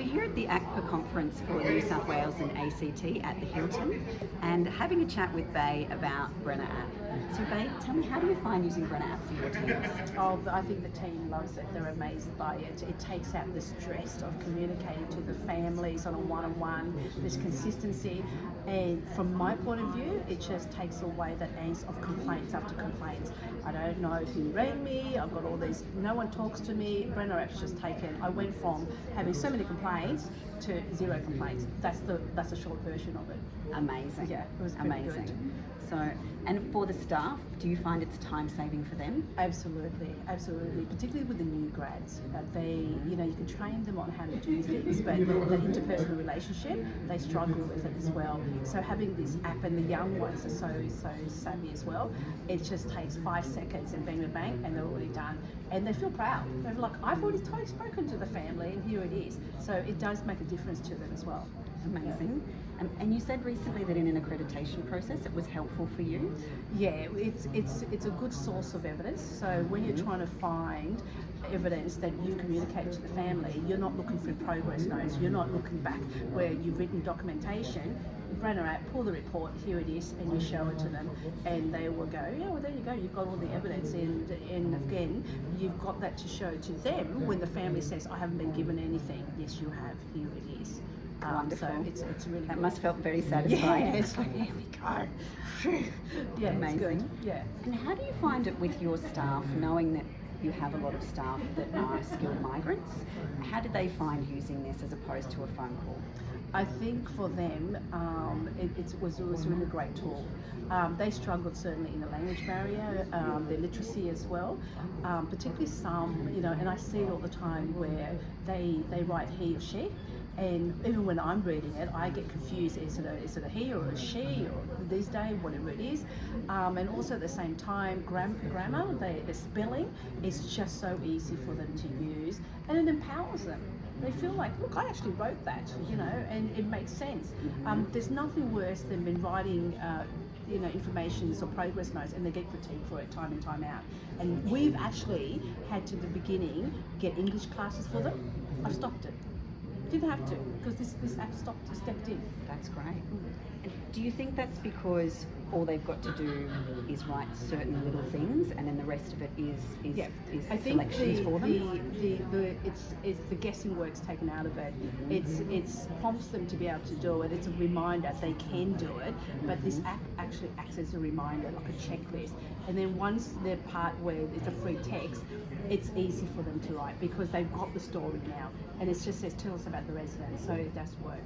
we're here at the ACPA conference for New South Wales and ACT at the Hilton, and having a chat with Bay about Brenna app. So Bay, tell me, how do you find using Brenna app for your teams? Oh, I think the team loves it. They're amazed by it. It takes out the stress of communicating to the families on a one-on-one. There's consistency, and from my point of view, it just takes away that angst of complaints after complaints. I don't know who rang me. I've got all these. No one talks to me. Brenna app's just taken. I went from having so many complaints to 0 complaints. That's the short version of it. Amazing. Yeah, it was pretty amazing. good. So, and for the staff, do you find it's time saving for them? Absolutely, absolutely. Particularly with the new grads, you can train them on how to do things, but the interpersonal relationship, they struggle with it as well. So having this app, and the young ones are so savvy as well. It just takes 5 seconds and bang, and they're already done, and they feel proud. They're like, I've already spoken to the family, and here it is. So it does make a difference to them as well. Amazing. And you said recently that in an accreditation process it was helpful for you? Yeah, it's a good source of evidence. So when you're trying to find evidence that you've communicated to the family, you're not looking through progress notes, you're not looking back where you've written documentation. Brenna app, pull the report, here it is, and you show it to them, and they will go, yeah, well, there you go, you've got all the evidence, and again, you've got that to show to them when the family says, I haven't been given anything. Yes, you have, here it is. Wonderful. So it's really that good. must felt very satisfying. Yeah, it's like, here we go. Yeah, amazing. It's good. Yeah. And how do you find it with your staff, knowing that you have a lot of staff that are skilled migrants? How did they find using this as opposed to a phone call? I think for them, it was a really great tool. They struggled certainly in the language barrier, their literacy as well, particularly some, and I see it all the time where they write he or she, and even when I'm reading it, I get confused. Is it a he or a she, or these days, whatever it is. And also at the same time, grammar, the spelling is just so easy for them to use, and it empowers them. They feel like, look, I actually wrote that, and it makes sense. There's nothing worse than been writing informations or progress notes, and they get critiqued for it time and time out. And we've actually had to, the beginning, get English classes for them. I've stopped it. Didn't have to, because this app stepped in. That's great. And do you think that's because all they've got to do is write certain little things, and then the rest of it is I think selections for them? It's the guessing work's taken out of it. It's prompts them to be able to do it. It's a reminder they can do it, but this app actually acts as a reminder, like a checklist. And then once they're part where it's a free text, it's easy for them to write because they've got the story now, and it just says, tell us about the residents, so it does work.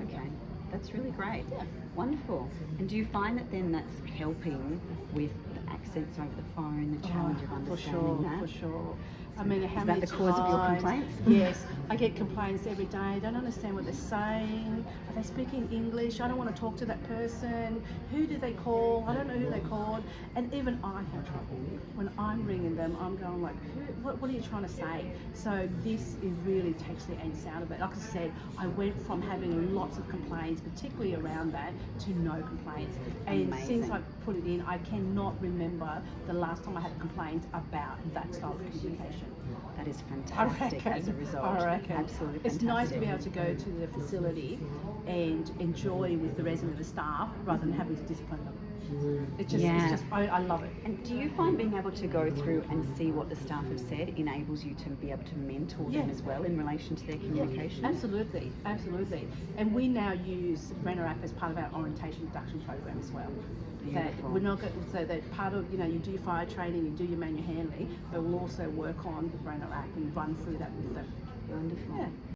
Okay. That's really great. Yeah. Wonderful. And do you find that then that's helping with the accents over the phone, the challenge of understanding that? For sure. I mean, how Is many that the cause of your complaints? Yes, I get complaints every day. I don't understand what they're saying. Are they speaking English? I don't want to talk to that person. Who do they call? I don't know who they called. And even I have trouble. When I'm ringing them, I'm going like, what are you trying to say? So this really takes the angst out of it. Like I said, I went from having lots of complaints, particularly around that, to no complaints. And Amazing. since I put it in, I cannot remember the last time I had a complaint about that style of communication. That is fantastic as a result. I reckon. Absolutely fantastic. It's nice to be able to go to the facility and enjoy with the rest of the staff rather than having to discipline them. I love it. And do you find being able to go through and see what the staff have said enables you to be able to mentor them as well in relation to their communication? Absolutely. And we now use Brenna app as part of our orientation induction program as well. Beautiful. That we're not going so that part of you do your fire training, you do your manual handling, but we'll also work on the Brenna app and run through that with them. Wonderful. Yeah.